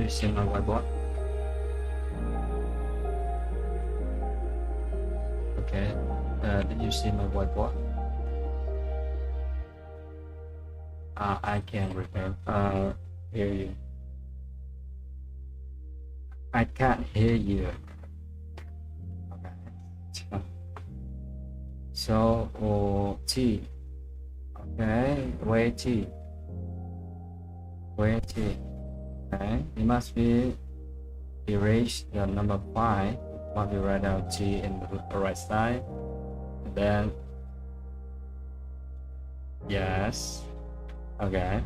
Do you see my whiteboard? Okay. Did you see my whiteboard? I can hear you. I can't hear you. Okay. So T. Okay, where T? Where T? Okay, it must be erase the number 5. Must be write down T in the right side. And then yes. Okay.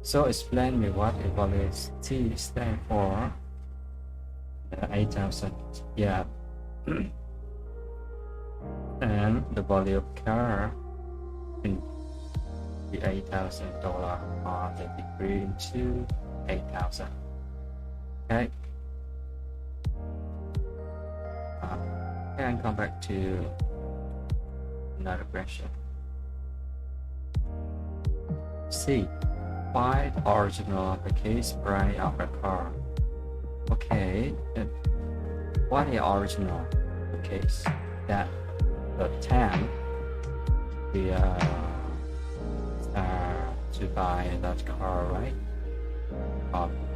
So explain me what evaluates T stand for. 8,000. Yeah. And the value of car in the $8,000 or the degree into 8,000. Okay. And come back to another question. C. Find original purchase price of a car. Okay. What is original purchase? That the time we start to buy that car, right?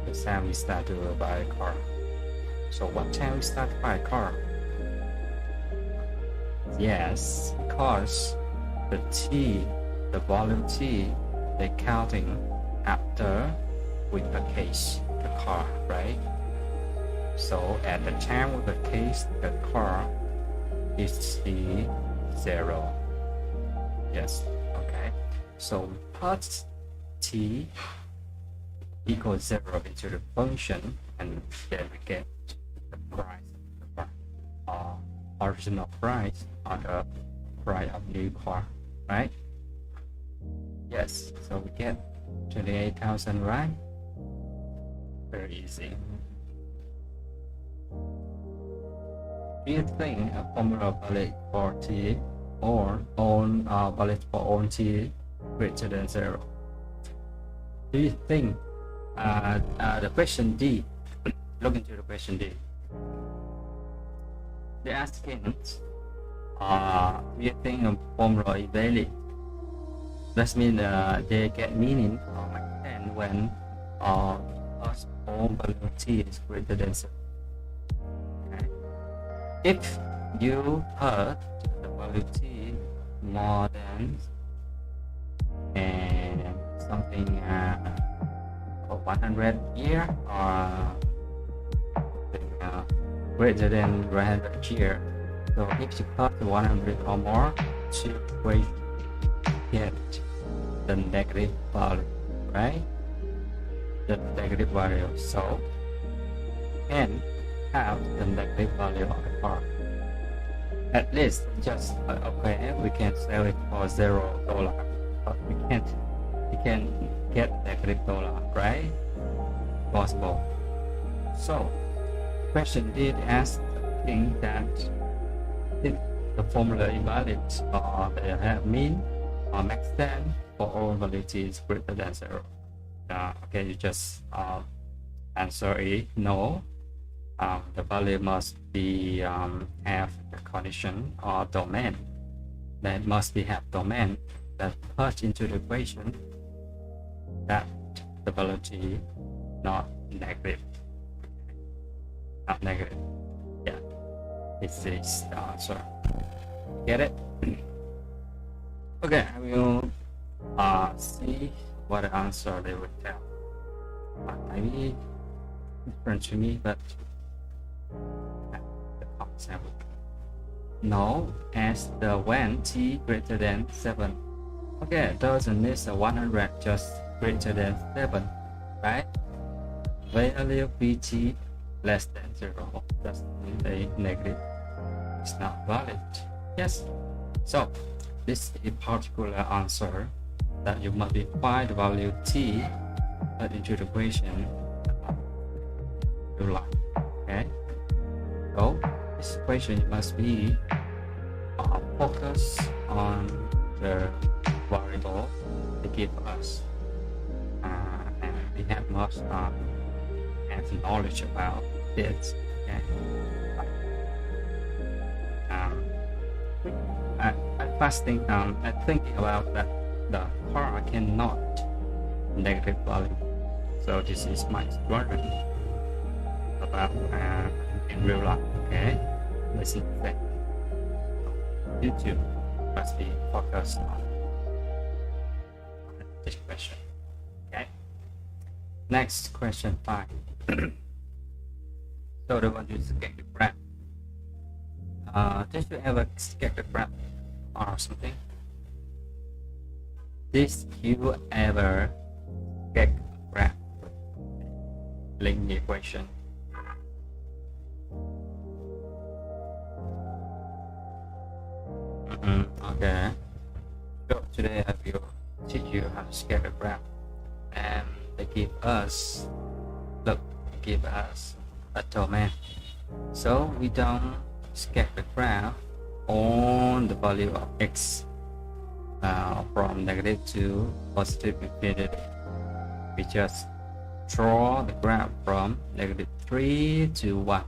The time we start to buy a car. So what time we start to buy a car? Yes, because the T, the volume T, they counting after we purchase the car, right? So at the time we purchase the car, it's the 0. Yes, okay. So we put T equals 0 into the function, and then we get the price of the car, original price on the price of new car, right? Yes, so we get 28,000, right? Very easy. Do you think a formula valid for T or valid for all T greater than 0? Do you think the question D, look into the question D. They're asking, do you think a formula is valid? That means they get meaning or make sense when all value T is greater than 0. Okay. If you put the value T more than something 100 year or greater than 100 year, so if you put 100 or more, you will get the negative value, right? The negative value. So can have the negative value of the car. At least just okay, we can sell it for $0, but we can get negative dollar, right? Possible. So question did ask think that if the formula is valid or they have mean or make sense for all values greater than 0. Okay, you just answer it no. The value must be have the condition or domain. That must be have domain that put into the equation that the value not negative. Not negative. Yeah, this is the answer. Get it? Okay, I will see what the answer they will tell. Maybe different to me, but the concept. No, as the when T greater than 7. Okay, doesn't need 100, just greater than 7, right? Value Bt less than 0, that's a negative. It's not valid. Yes. So this is a particular answer that you must find the value T into the equation you like. Okay. So this equation must be focus on the variable they give us, and we have must have has knowledge about it. Okay. I thinking about that the car cannot negative value. So this is my experience about in real life. Okay, listen to that. YouTube must be focused on this question. Okay. Next question 5. So the one you get the graph. Did you ever get the graph or something? Did you ever get graph linear equation? Okay. So today I will teach you how to sketch a graph, and they give us a domain. So we don't sketch the graph on the value of x from negative to positive infinity. We just draw the graph from negative 3 to 1.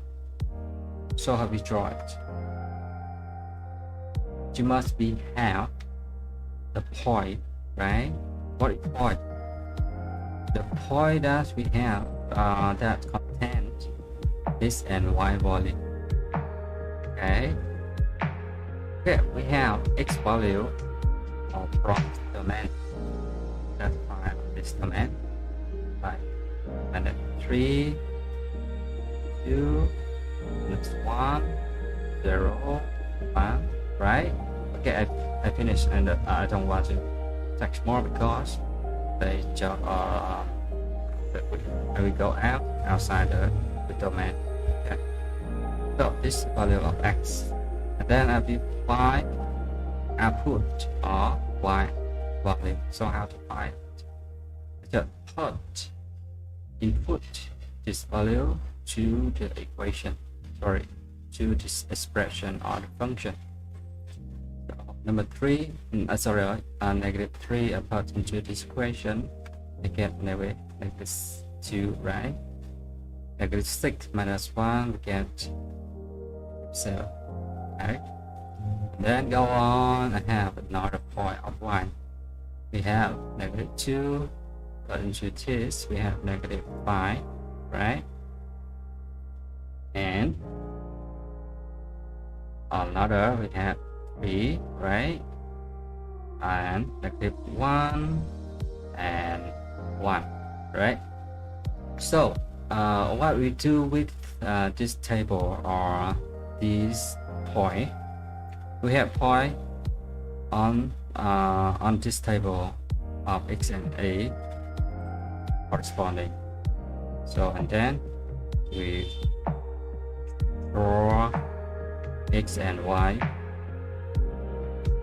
So how we draw it? You must have the point, right? What is point? The point that we have that contains x and y volume. Okay. Okay, we have x value from domain. That's fine. This domain, like minus 3, 2, minus 1, 0, 1. Right? Okay, I finished, and I don't want to text more because they just we go outside the domain. Okay. So this value of x, and then I will find output of y value. So how to find it? Just put input this value to the equation. Sorry, to this expression or the function. Number 3, negative 3 put into this equation, I get negative 2, right? Negative 6 minus 1, we get 7, right? Then go on, I have another point of y. We have negative 2, put into this, we have negative 5, right? And another, we have 3, right? And negative 1 and 1, right? So what we do with this table or this point, we have point on this table of x and a corresponding. So and then we draw x and y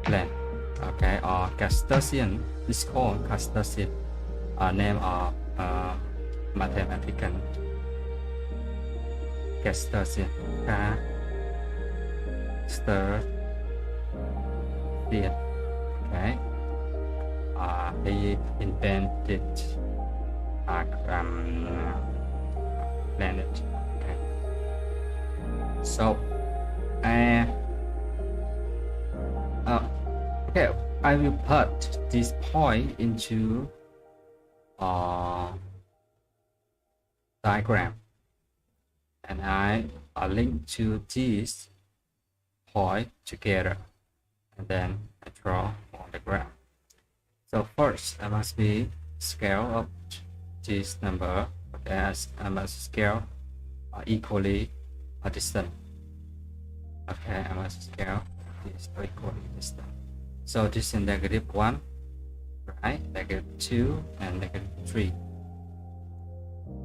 plane, okay, or Cartesian. It's called Cartesian, name of mathematician Cartesian. Okay, he invented planet. Okay. So okay, I will put this point into diagram, and I link to this point together, and then I draw on the graph. So first I must be scale up this number. Okay, I must scale equally distant. Okay, I must scale this equally distant. So this is negative 1, right? Negative 2 and negative 3.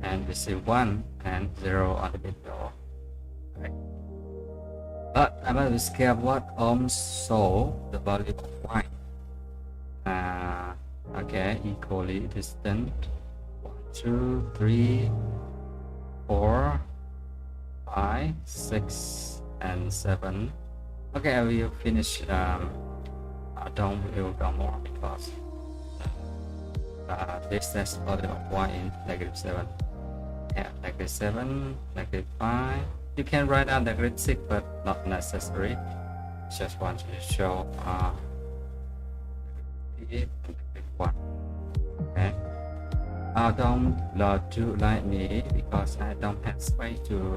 And this is 1 and 0 on the middle. Right? But I must scale what also the value of y. Okay, equally distant. 1, 2, 3, 4, 5, 6, and 7. Okay, I will finish. I will go more because this is value of y in negative 7. have -7, -5. You can write down -6, but not necessary. Just want to show -1. Okay. Don't do like me because I don't have space to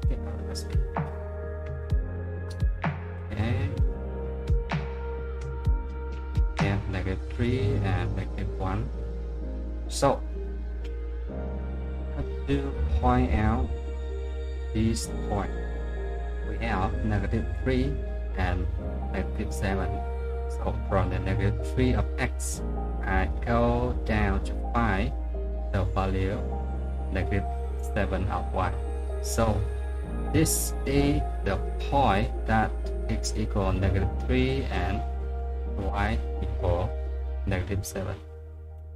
pick up the speed. Okay. And -3 and -1. So to point out this point, we have -3 and -7. So from the -3 of x, I go down to find the value -7 of y. So this is the point that x equal -3 and y equal -7.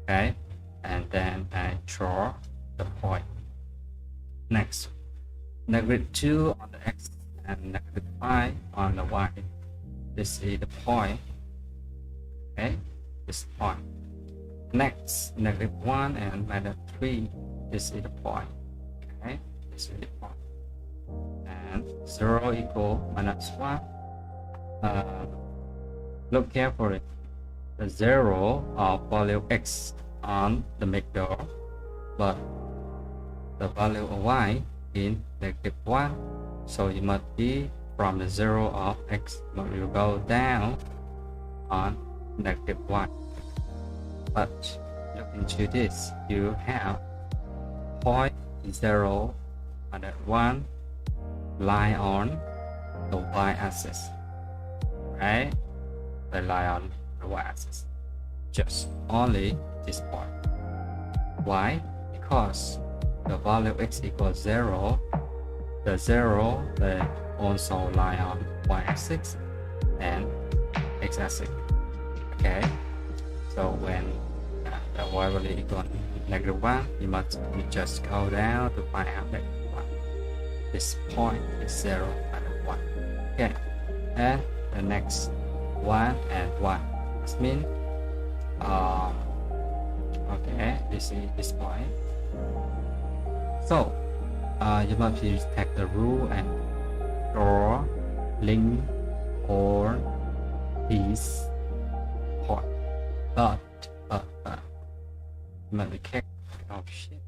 Okay, and then I draw the point. Next, -2 on the x and -5 on the y. This is the point. Okay, this point. Next, -1 and -3. This is the point. Okay, this is the point. And 0 equal -1. Look carefully. The 0 of value x on the middle, but the value of y in -1. So it must be from the 0 of x, but you go down on -1. But look into this, you have point 0 and 1 lie on the y-axis, right? They lie on the y-axis, just only this point. Why? Because the value x equals 0, the 0 they also lie on y-axis and x-axis. Okay, so when the y value equal -1, you must just go down to find out -1. This point is 0 and 1. Okay, and the next 1 and 1. This means okay, this is this point. So you must take the rule and draw link or these point. But you must be careful. Oh shit!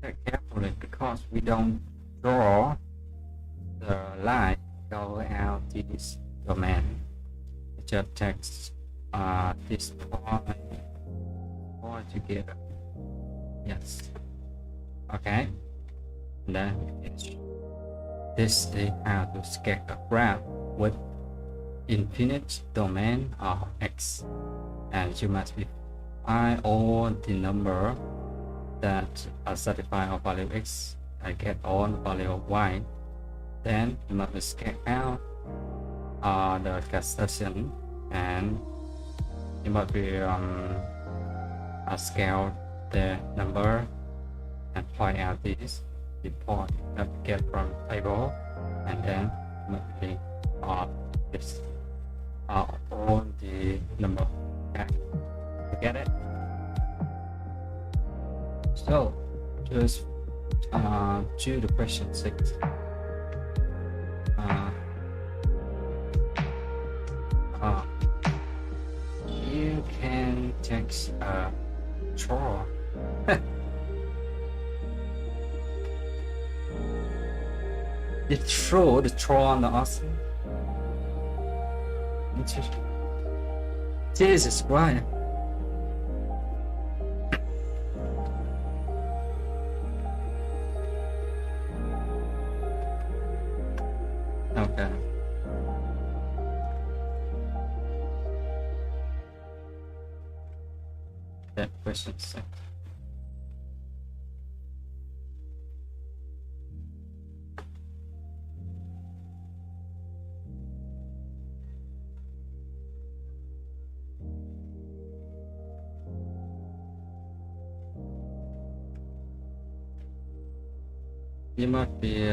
Take carefully because we don't draw the line go out this domain. It just takes this point all together. Yes. Okay. And then we finish. This is how to sketch a graph with infinite domain of x, and you must be find all the number that are satisfied of value x and get all the value of y. Then you must sketch out the Cartesian, and you must be scale the number and point out this the point that you get from table, and then you must be this all the number. Okay, you get it? So just to the question 6. You can text a draw. It's true, the draw on the awesome. Jesus Christ. Okay. That question 6. You must be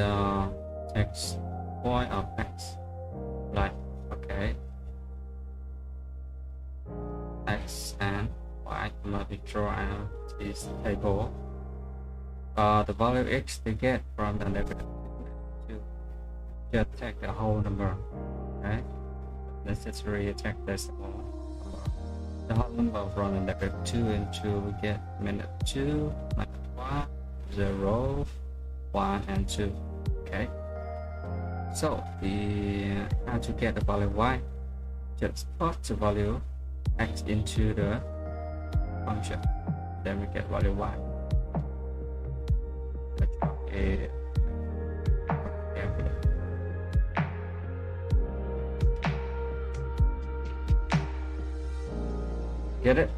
x point of x, like okay, x and y. You must be draw out this table the value x they get from the negative to just take the whole number, right? Necessarily take decimal number. The whole number from the negative 2 into we get -2, -1, 0, 1, and 2. Okay. So the how to get the value y? Just put the value x into the function, then we get value y. Okay. Get it?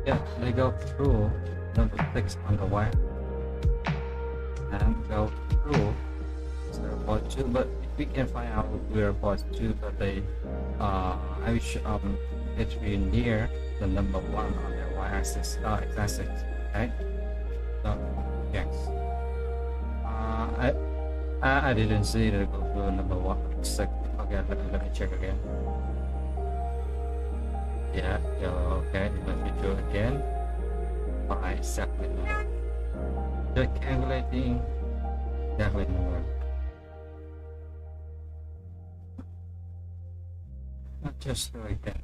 Yeah, they go through number 6 on the wire and go through 0.2, but if we can find out 0.2, but they I wish it be near the number 1 on their y-axis axis, okay? So yes, I didn't see it go through number 1. Okay, let me check again. Yeah, okay, let me do it again. By segment number. Just calculating segment number. Not just like that.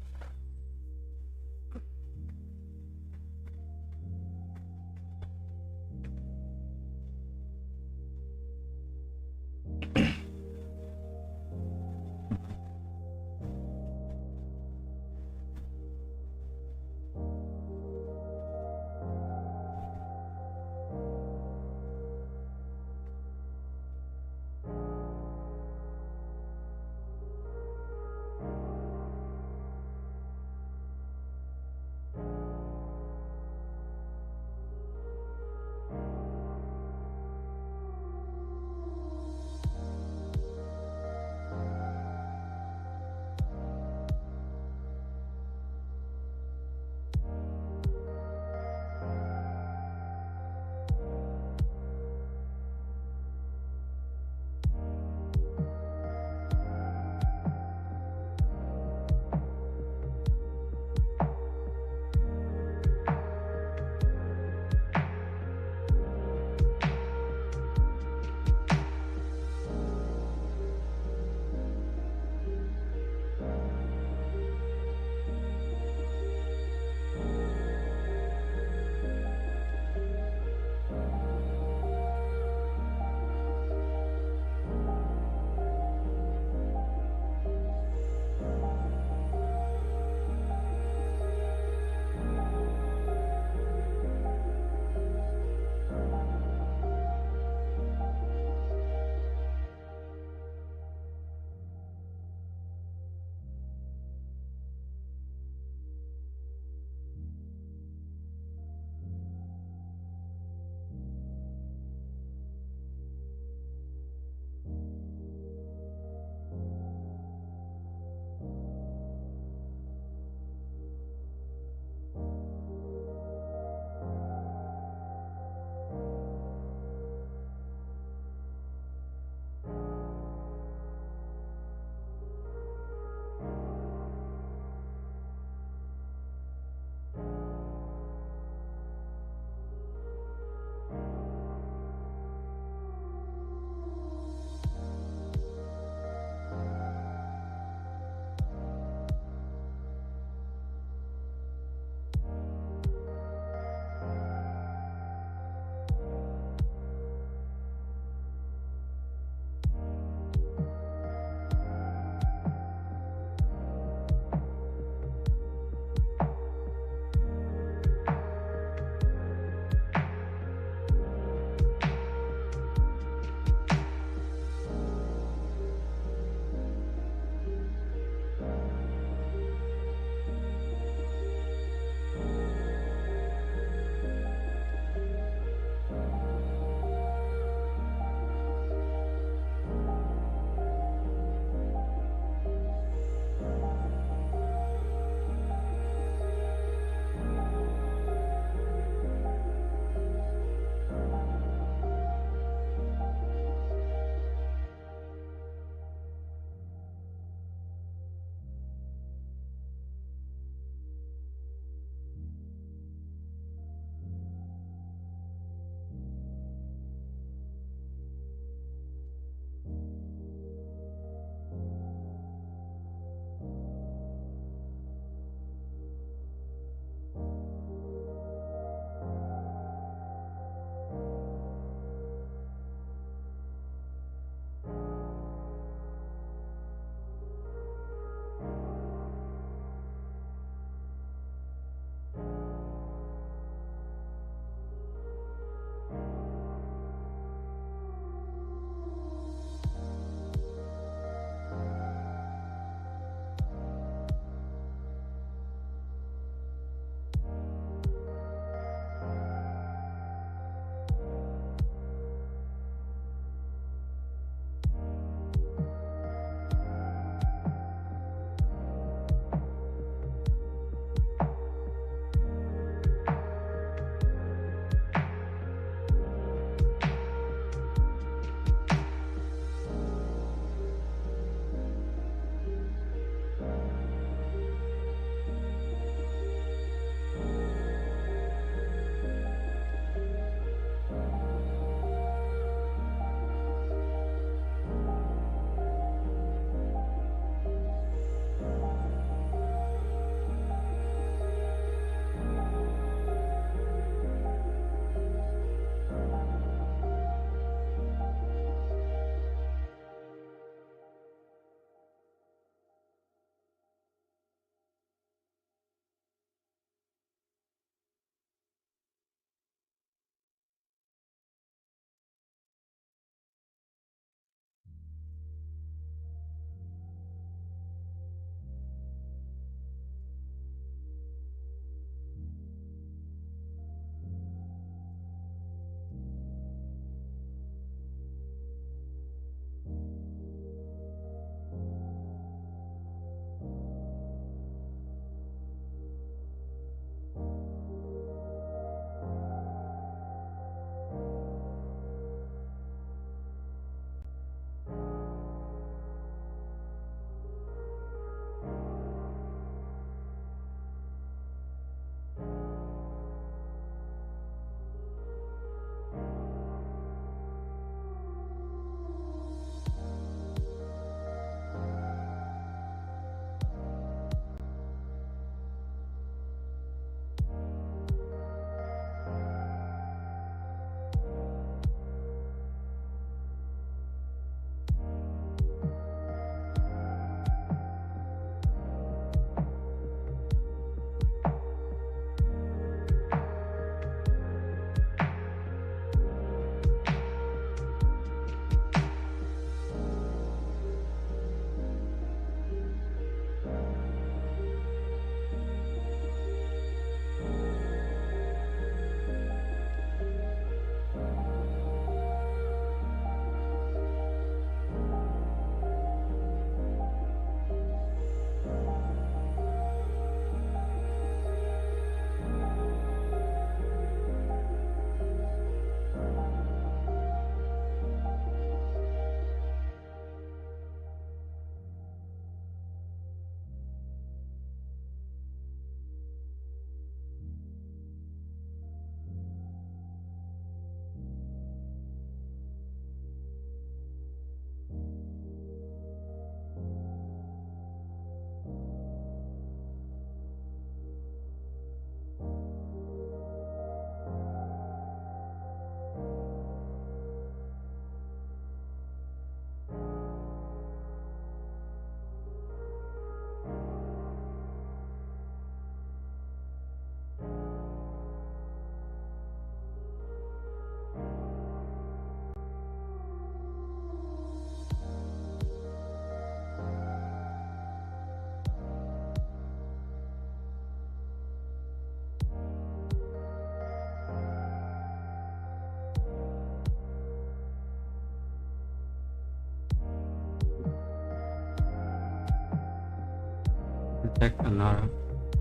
check another.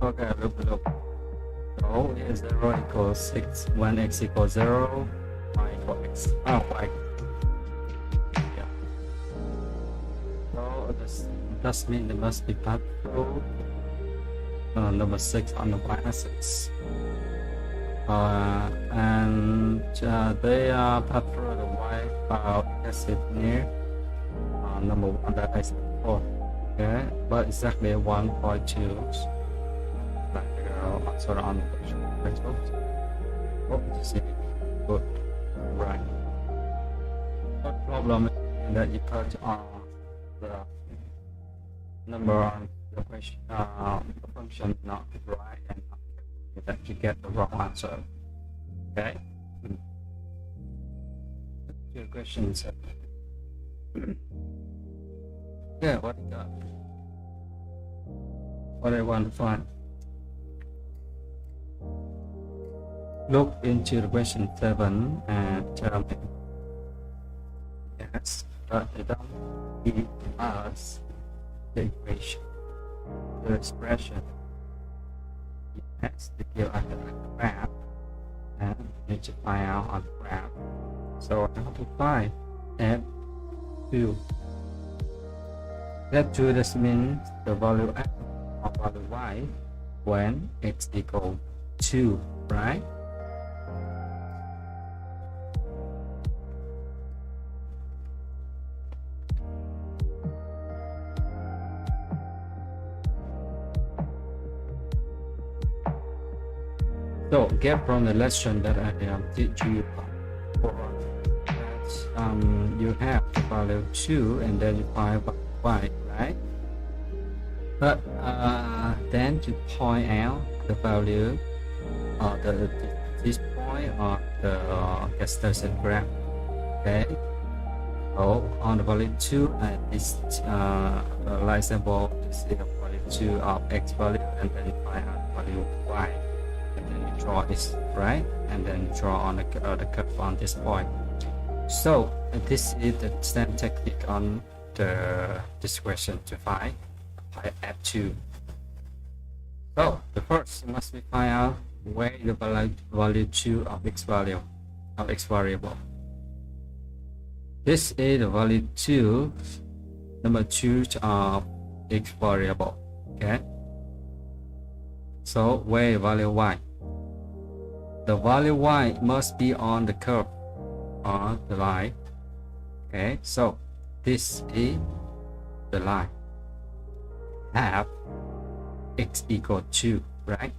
Okay, look. So is 0 equals 6 when x equals 0, y equals x. Oh, y. Yeah. So this does mean there must be path through number 6 on the y-axis. And they are path through the y-axis near number 1 that I said before. Okay, but exactly 1.2. Answer on the question. Oh, see, good, right. The problem is that you put on the number on the question, the function not right, and that you get the wrong answer. Okay. Your question is. Yeah, what you got? What I want to find. Look into the question 7 and tell me. Yes, but they don't give us the equation, the expression. Yes, they give us the graph, and we need to find out on the graph. So how to find F2? F2 this means the value x or value y when x equals 2, right? So get from the lesson that I teach you for that you have the value 2 and then you find y, right? But then to point out the value this point on the Gestalt graph. Okay. So on the value 2 and this like example, this is the value 2 of x value and then find out the value y. And then you draw this, right? And then draw on the curve on this point. So this is the same technique on this question to find F2. So the first you must be find out where the value 2 of x value of x variable. This is the value 2, number 2 of x variable. Okay. So where value y? The value y must be on the curve or the line. Okay, so this is the line. Have x equal 2, right?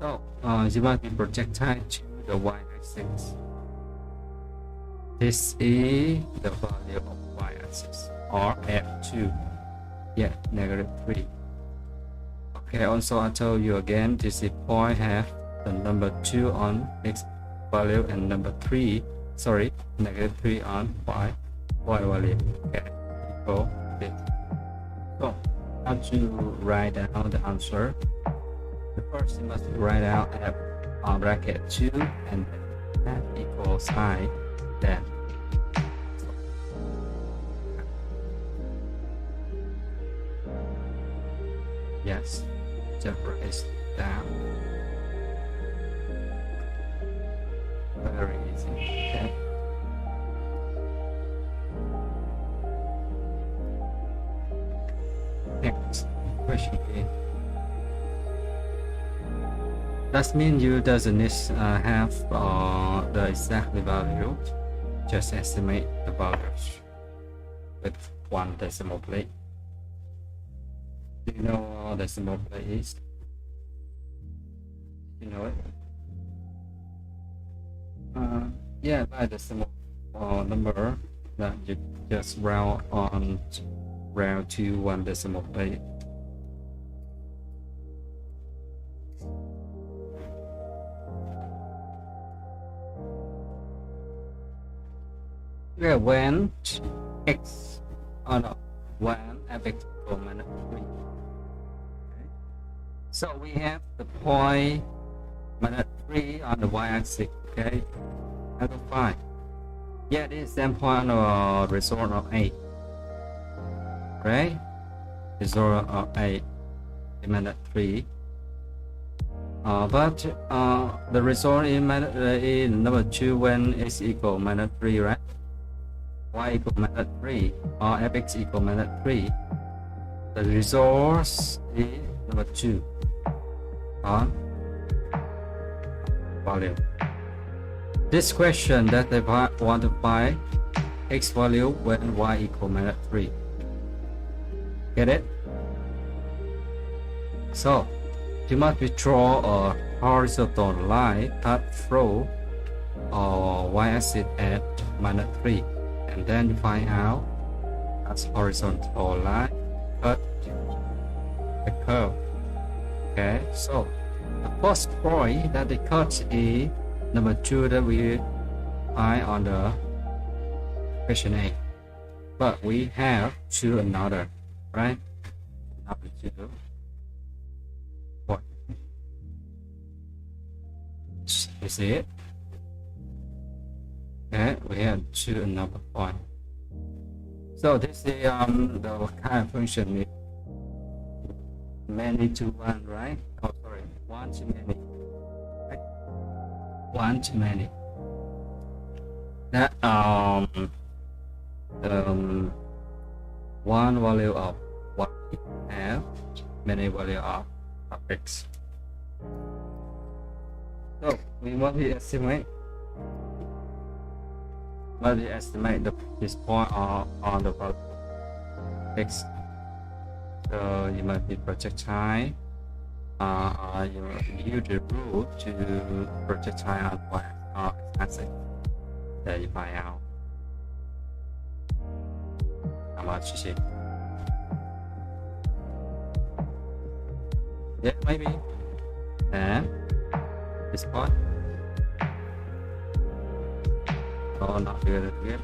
So you must be projectile to the y-axis. This is the value of y-axis or F2. Yeah, -3. Okay, also I told you again, this is point have the number 2 on x value and number 3, sorry, -3 on y value. Okay, so how to write down the answer? The first you must write out f on bracket 2 and then f equals I, then yes, just write down. Very easy. Okay. Next question is, that means you doesn't need have the exact value. Just estimate the values with one decimal place. Do you know what decimal place is? You know it? Yeah, by decimal number that you just round to one decimal place. Yeah, when x when f(x) equals -3. Okay. So we have the point -3 on the y-axis. Okay, how to find? Yeah, this is the same point on the result of 8. Right? result of a minus 3. But the result in number 2 when x equal minus 3, right? Y equal minus 3 or fx equal minus 3. The result is number 2 on value. This question that they want to find x value when y equal minus 3. Get it? So you must draw a horizontal line cut through or y-axis at minus 3, and then you find out as horizontal line cut the curve. Okay, so the first point that they cut is number 2 that we find on the question A, but we have to another, right? Number 2 point. Is it? Okay, we have to another point. So this is the kind of function is many to one, right? Oh, sorry, one to many. Right? One to many. That one value of y have many value of x. So we must estimate this point on the value x. So you must be projectile. You use the rule to projectile on y-axis. There you find out how much you see. Yeah, maybe. And this point. Oh, not good again.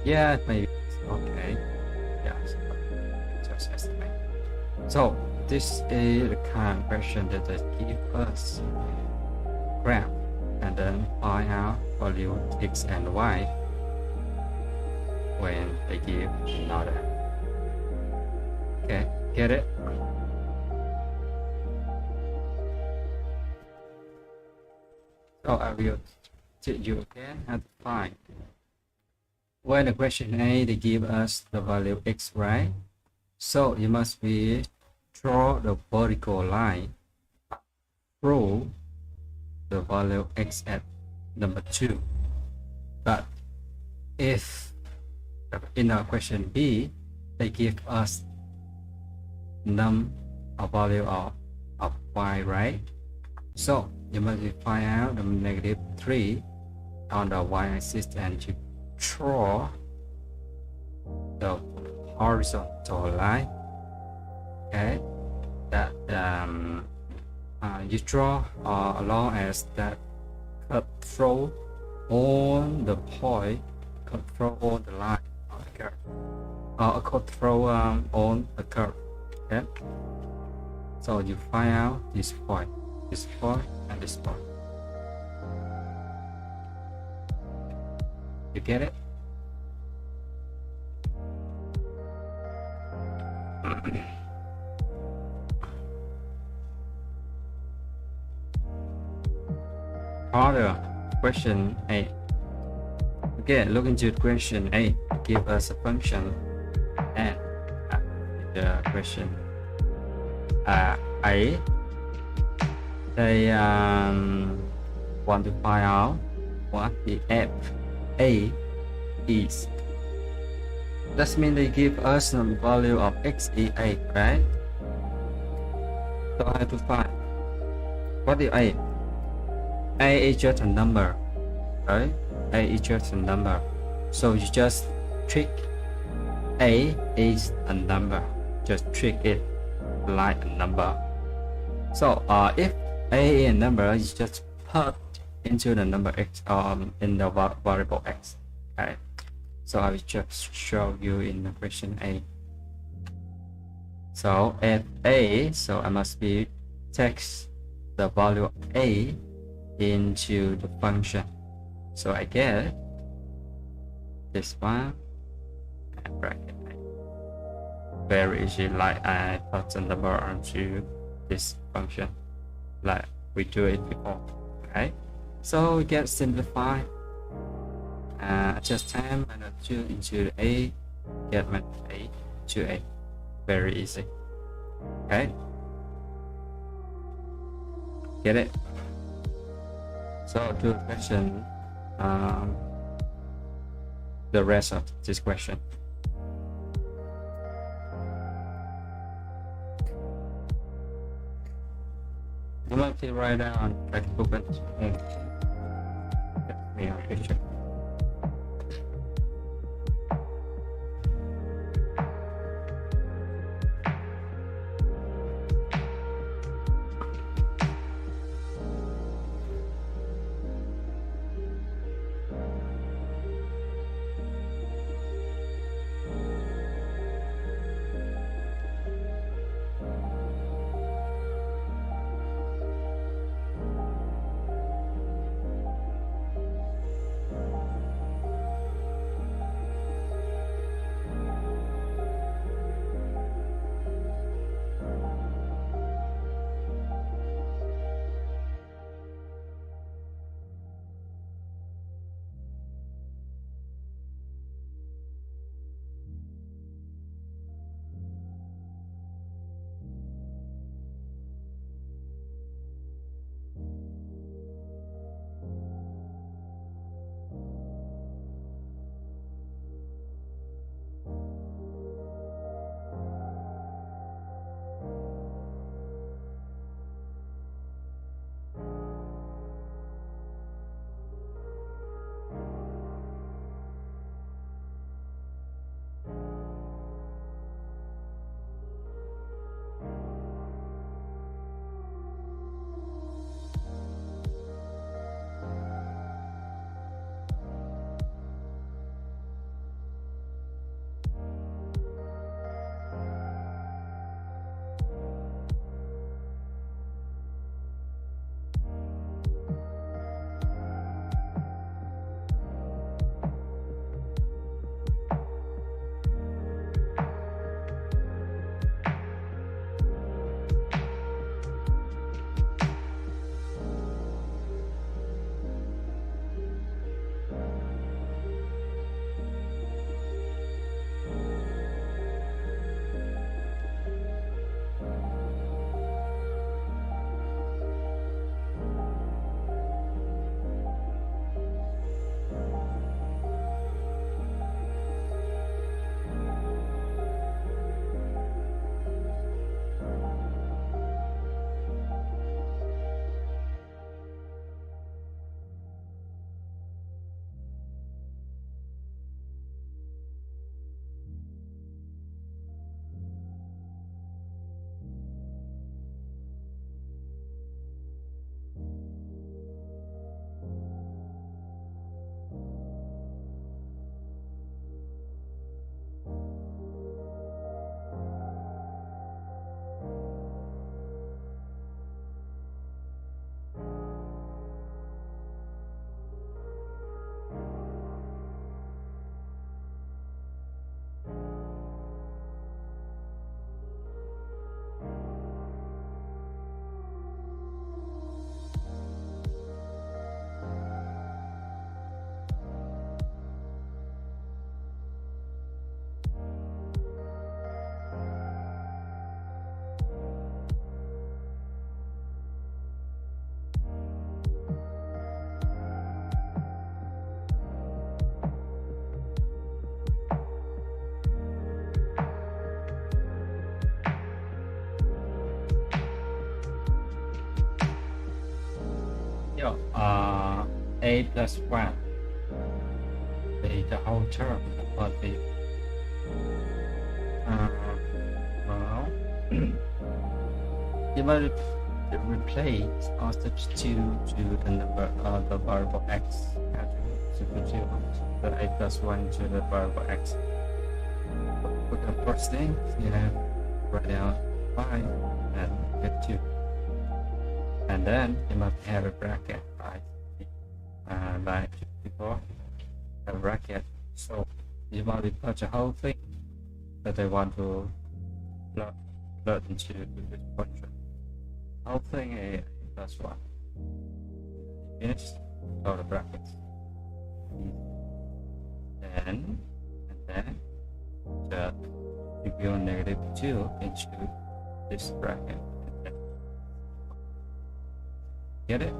Yeah, maybe. Okay. Yes. Just estimate. So this is the kind of question that they give us graph and then find out value x and y when they give another. Okay, get it? So I will teach you again how to find. When the question A, they give us the value x, right? So you must be draw the vertical line through the value x at number 2. But if in the question B, they give us a value of y, right? So you must find out the negative 3 on the y-axis and you draw the horizontal line. Okay, that you draw along as that cut through on the point, cut through on the line on the curve, cut through on the curve. Okay, so you find out this point, and this point. You get it? Order question A. Again, look into question A. Give us a function and the question A. They want to find out what the f A is. That means they give us some value of x is 8, right? So I have to find what is A. A is just a number, right? A is just a number. So you just treat A is a number. Just treat it like a number. So if A is a number, you just put into the number x in the variable x. Okay. So I will just show you in the question A. So at A, so I must be takes the value of A into the function. So I get this one and bracket very easy, like I put the number onto this function like we do it before. Okay, so we get simplify, adjust time minus 2 into a, get minus a to a, very easy. Okay, get it? So do the question, the rest of this question. You might be right down practical but me on picture. A plus 1 the whole term for the well if I replace or substitute to the number of the variable x substitute the A plus 1 to the variable x. For the first thing you have write down 5 and get 2, and then you must have a bracket by before the bracket. So you want to put the whole thing that they want to plug into this function. Whole thing a plus 1. Finish all the brackets. And then just reveal negative 2 into this bracket. Get it?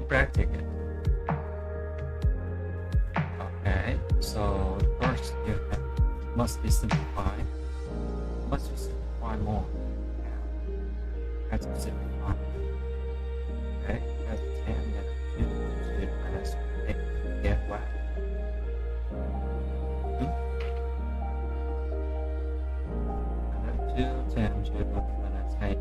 practice it. Okay, so first you must be simplified. Must be simplified more. Yeah. Has to simplify. Okay, that's 10 minutes. 2 minus 8. Get what? And then 2 times 2 minus 8.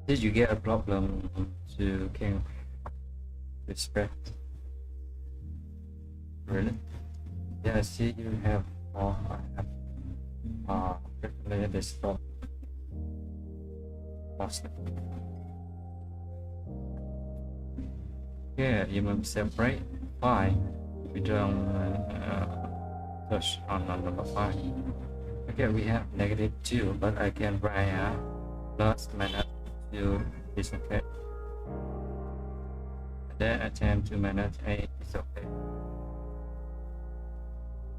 Did you get a problem to can respect? Really? Yeah, I see you have frequently this problem. Yeah, you must separate 5. We don't touch on number 5. Okay, we have negative 2, but I can write plus minus 2 is okay. Then attempt to minus 8 is okay.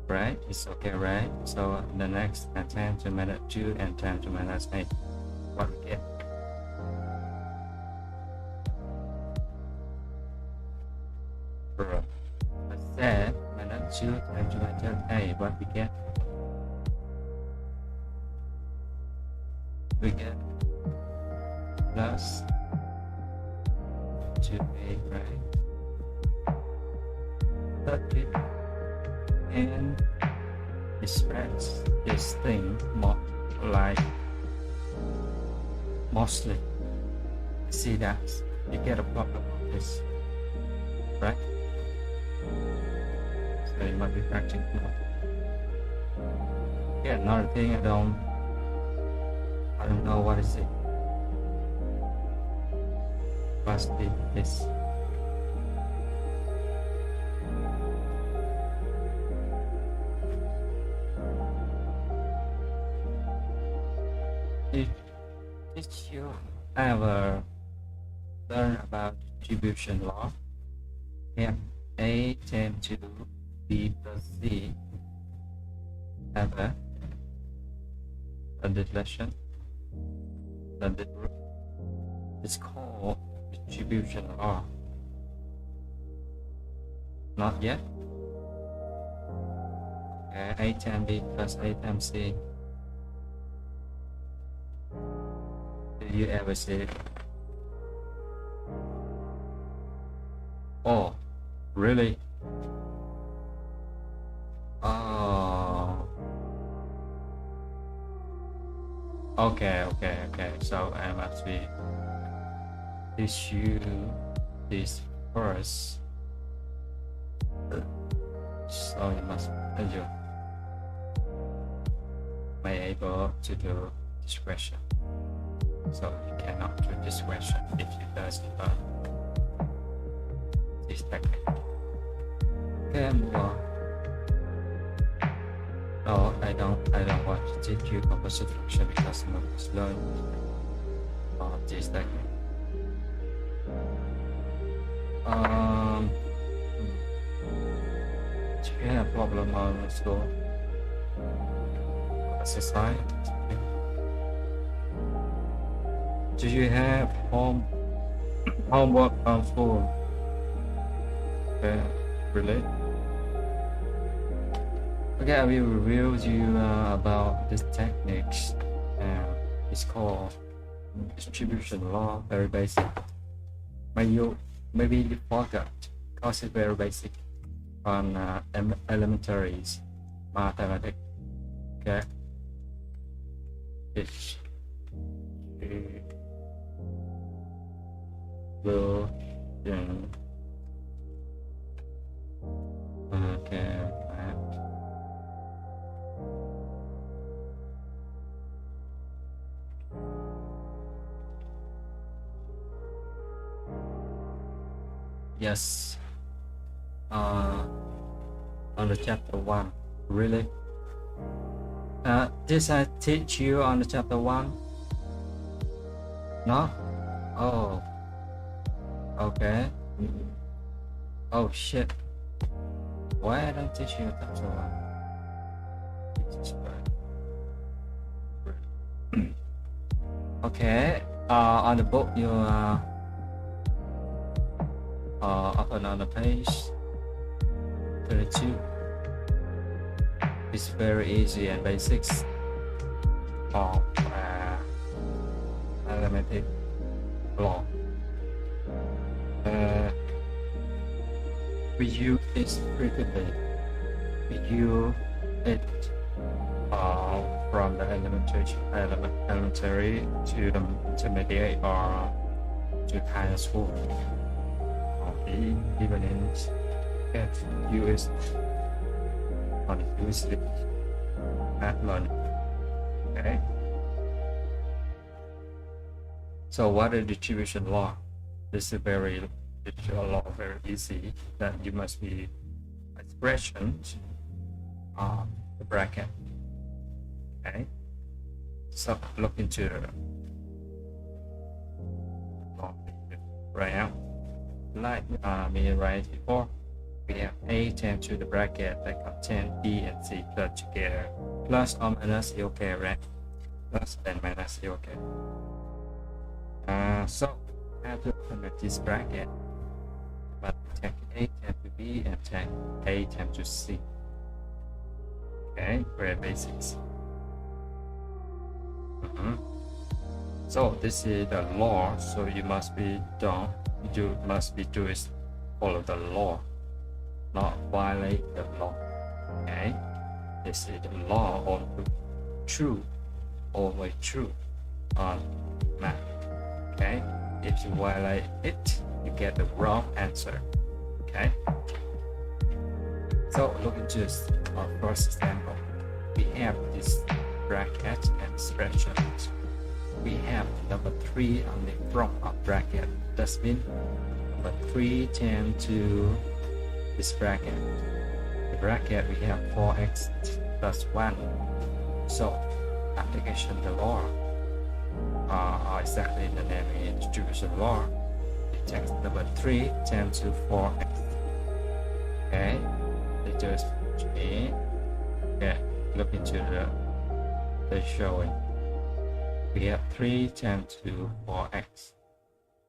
Right? It's okay, right? So the next attempt to minus 2 and attempt to minus 8. What we get? I said minus 2 times to minus 8. What we get? We get plus 2a, right? 30 and express this thing more like mostly. See that you get a problem with this, right? So you might be practicing more. Yeah, another thing I don't know what is it. Must be this. Did you ever learn about distribution law? If A tend to B plus C ever a deflection, then it's called distribution law. Not yet? Okay, A times B plus A times C. Did you ever see it? Oh, really? Oh. Okay. So I must be issue this first. So you must you may able to do this question. So you cannot do this question if you does this technique. Okay, move on. No, I don't want to teach you composite function because I'm going to learn about this technique. Do you have a problem on school? Exercise? Do you have homework on school? Okay, really? Okay, I will review you about this techniques. It's called distribution law, very basic. Maybe you forgot because it's very basic on elementary mathematics. Okay. It's will okay. Yes. On the chapter 1. Really? Did I teach you on the chapter 1? No? Oh. Okay. Oh shit. Why I don't teach you chapter 1? Okay, on the book you open on the page 32. It's very easy and basics of arithmetic law. We use it frequently. We use it from the elementary to the intermediate or to higher school. Or even in US on university at learning. Okay. So what is distribution law? This is very easy. That you must be expressions of the bracket. Okay. So look into right now. Like me right before, we have A times to the bracket that contain B and C put together. Plus or minus is okay, right? Plus and minus is okay. So I have to open this bracket, but take A times to B and take A times to C. Okay, very basics. So this is the law, so you must be done. You must be doing follow the law, not violate the law. Okay, this is the law on true, always true on math. Okay, if you violate it, you get the wrong answer. Okay, so look into our first example. We have this bracket and expression. We have number 3 on the front of bracket. That means number 3 tends to this bracket. The bracket we have 4x plus 1. So application the law, exactly the name is distribution law. It takes number 3 tends to 4x. Okay, it just look into the showing. We have 3 times to 4x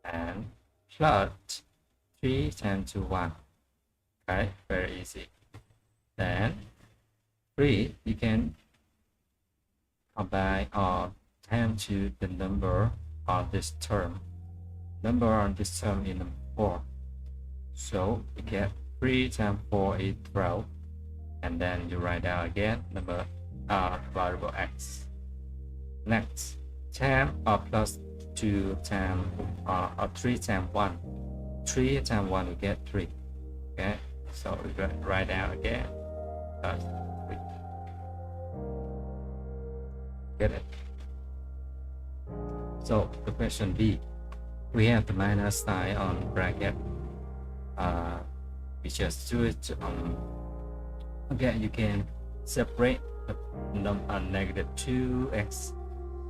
and plus 3 times to 1. Okay, very easy. Then 3 you can combine or times to the number on this term. Number on this term is number 4. So we get 3 times 4 is 12. And then you write down again number variable x. Next, 10 or plus 2 times or 3 times 1. 3 times 1 we get 3. Okay, so we write down again plus 3. Get it? So the question B, we have the minus sign on bracket. We just do it again. You can separate the negative 2x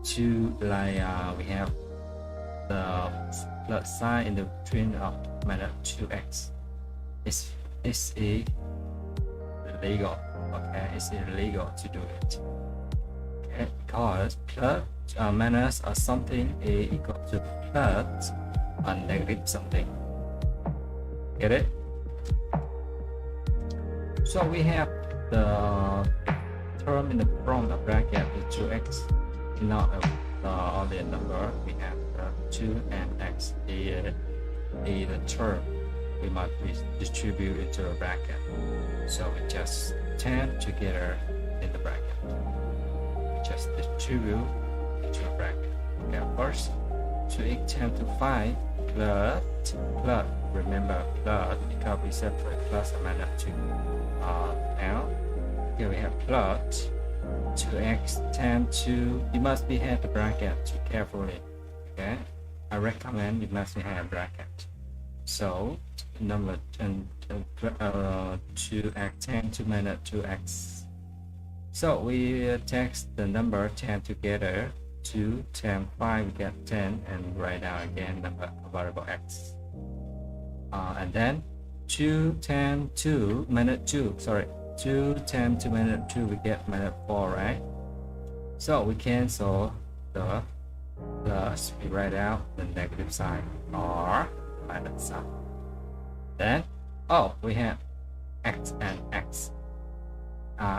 to like we have the plus sign in the between of minus 2x. It's illegal. Okay, it's illegal to do it. Okay, because plus minus or something is equal to plus or negative something. Get it? So we have the term in the front of bracket is 2x. Not only a number, we have 2 and x is the term we must distribute into a bracket. So we just 10 together in the bracket. We just distribute into a bracket. Okay, first 2x 10 to 5 plus. Remember plus because we separate plus and minus 2. Now here we have plus 2x 10 to, you must be have the bracket carefully. Okay, I recommend you must have bracket. So number 2x 10 to minus 2x. So we take the number 10 together. 2 times 5 we get 10 and write down again number variable x. And then 2 times 2 minus 2, sorry, 2 times 2 minus 2, we get minus 4, right? So we cancel the plus, we write out the negative sign or minus sign. Then, oh, we have x and x.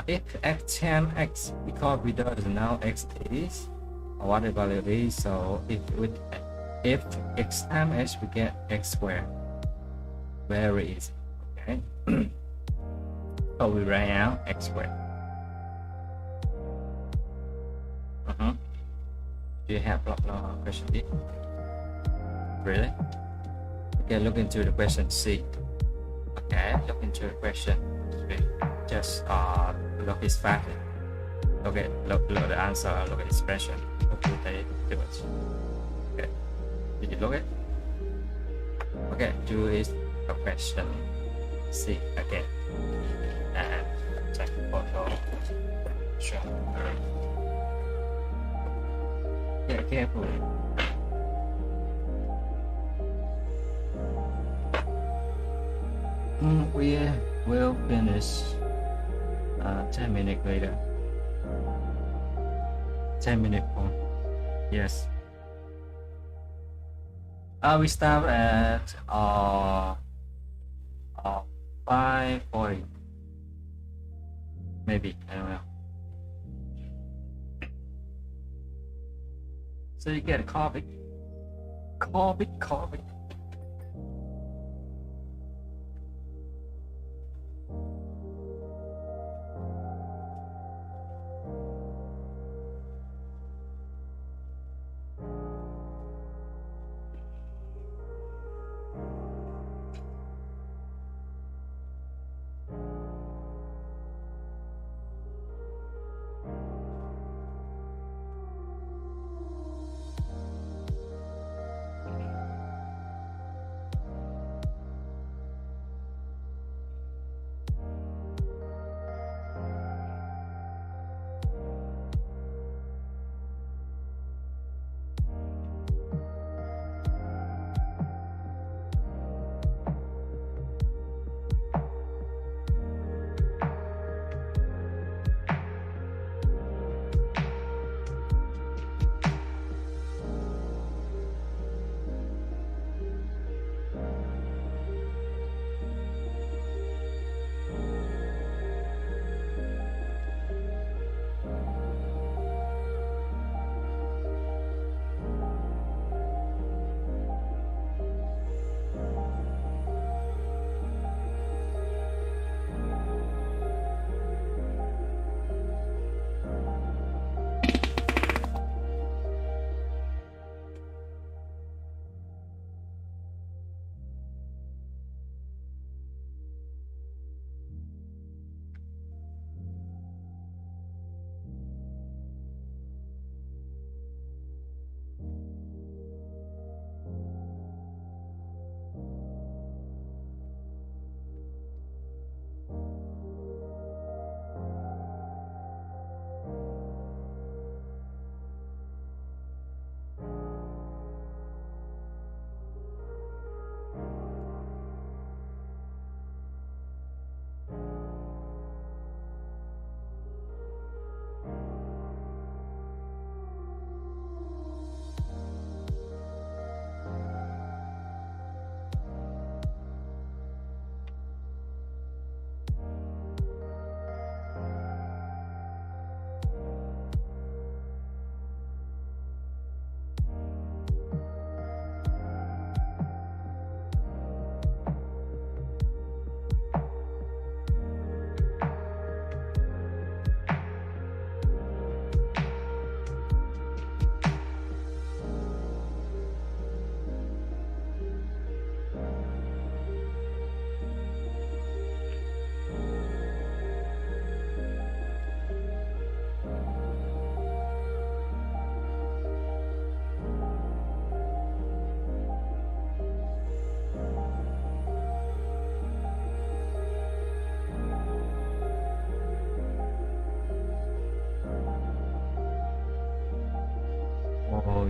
If x times x, because we don't know x is or what the value is, so if x times x, we get x squared. Very easy. Okay. So we write out x squared. Do you have question B? Really? Okay, look into the question C. Okay, look into the question. Just look his fact. Okay, look the answer, look at the expression. Look what they do it. Okay, did you look it? Okay, do is a question C again. And check photo. Sure. Get careful. We will finish 10 minutes later. 10 minutes more. Yes. We start at 5:40. Maybe, I don't know. So you get a coffee. Coffee.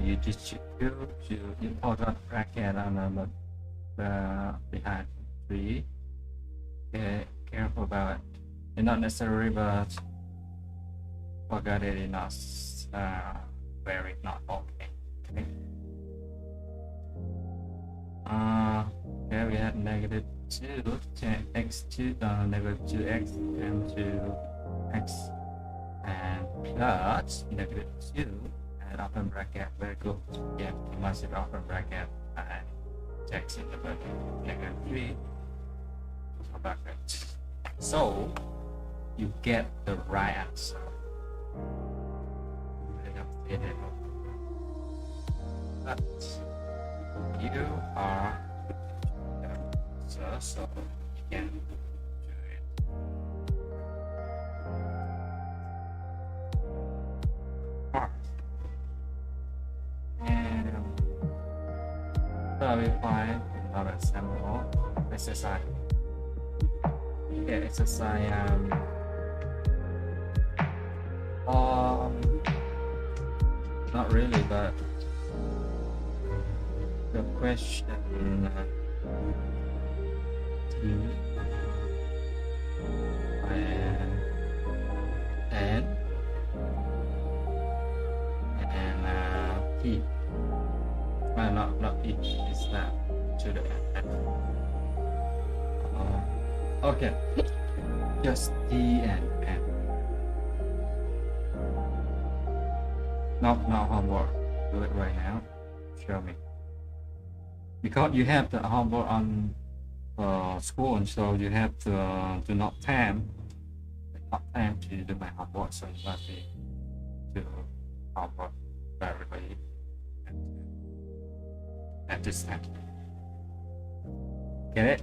You distribute to important bracket on the behind 3 Okay, careful about it. It's not necessary, but forget it is not very not okay. Okay. Okay, we had negative 2 x2 negative 2x and 2x and plus negative 2 and open bracket. Very good. Yeah, massive open bracket and x in the bracket negative 3 bracket. So you get the right answer. But you are so you can do it. And so we find another example exercise. Yeah, exercise not really, but the question and P. Well, not P. It's that to the end. Okay, just D and N. Not homework. Do it right now. Show me. Because you have the homework on school, and so you have to do not time to do my homework. So you must be do homework very at this time. Get it?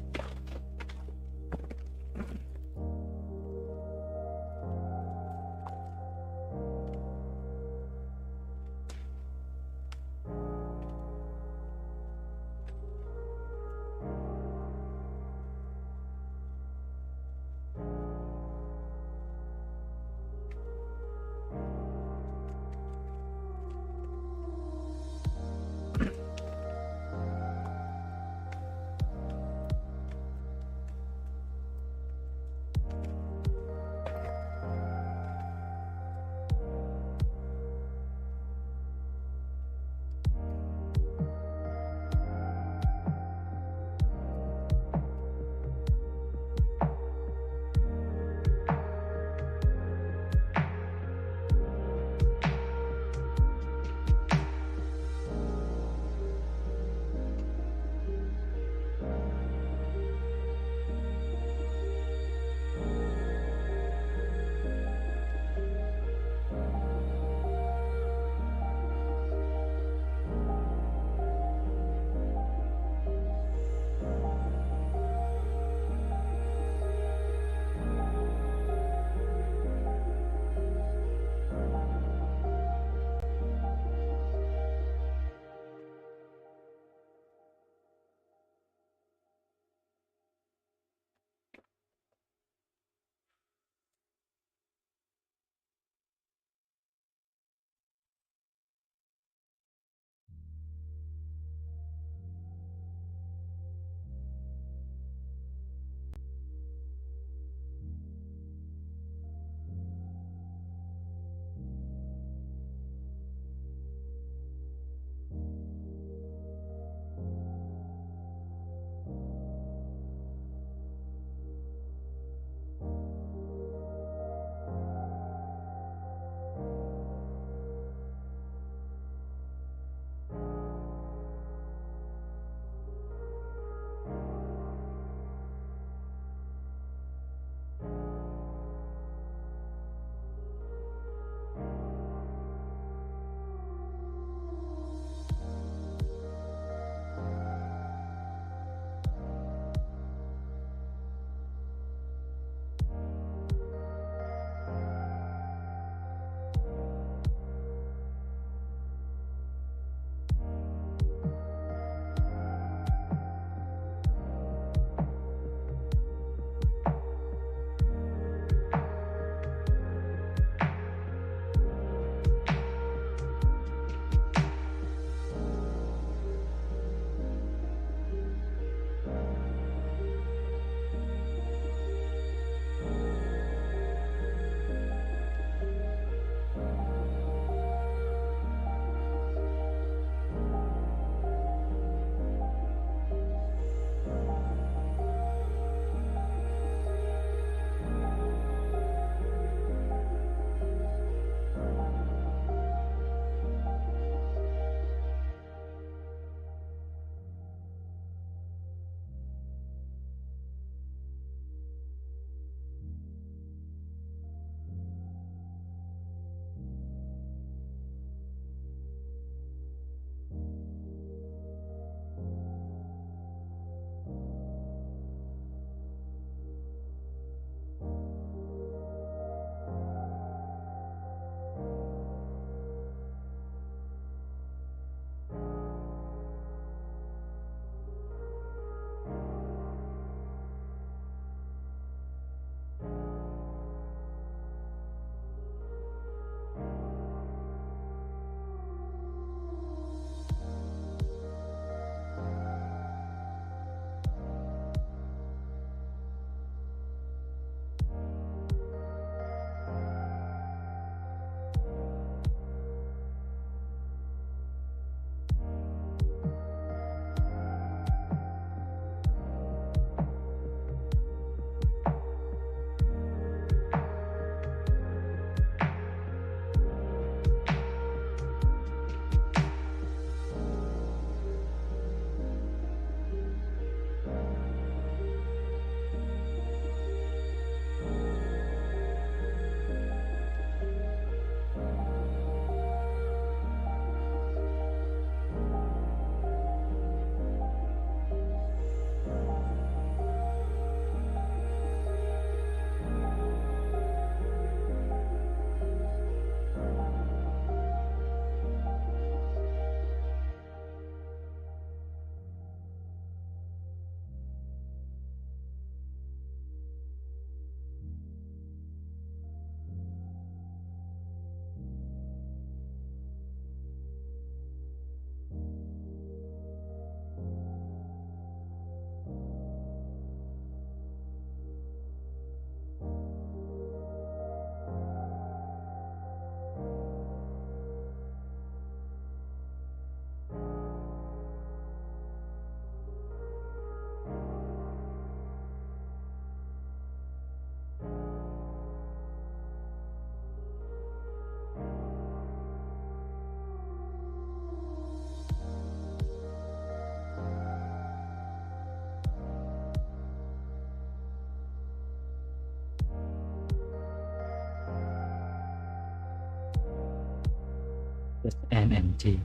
just N and T.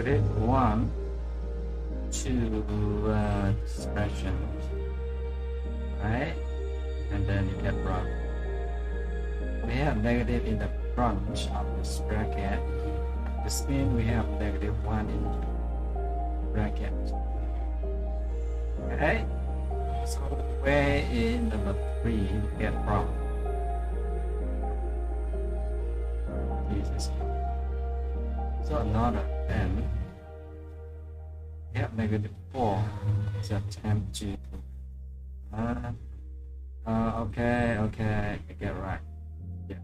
-1 to expression, right? And then you get wrong. We have negative in the front of this bracket. This means we have -1 in bracket. Okay? So where in number 3 you get wrong? Jesus. So another n, we have -4. So attempt to okay, I get right. Yeah.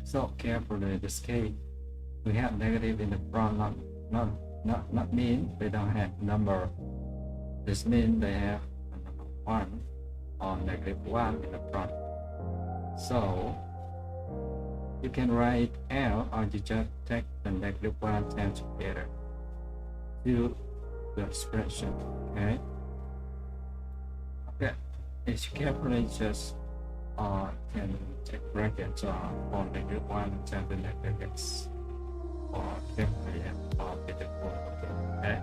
So carefully, this case we have negative in the front, not mean they don't have number. This means they have a number 1 or -1 in the front. So you can write L, or you just take the -1 10 together to the expression. Okay. Okay. It's carefully just can take brackets on -1 and 10 to -x, or carefully or beautiful. Okay.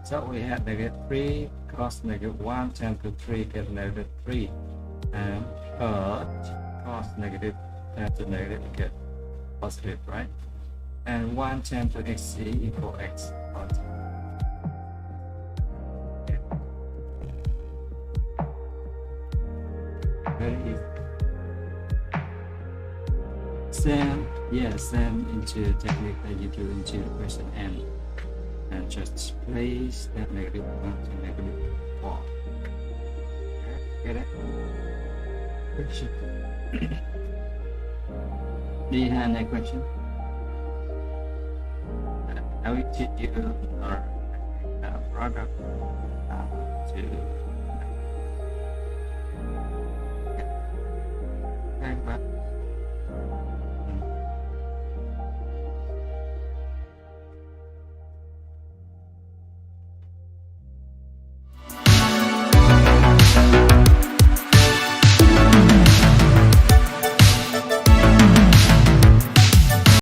So we have -3 cos -1 10 to 3 get -3, and cos -10 to negative get positive, right? And 1 10 to xc equal x. Okay. Very easy. Send into technique that you do into question n, and just place that -1 to -4. Okay, get it? Question. Do you have any question? I will teach you our product to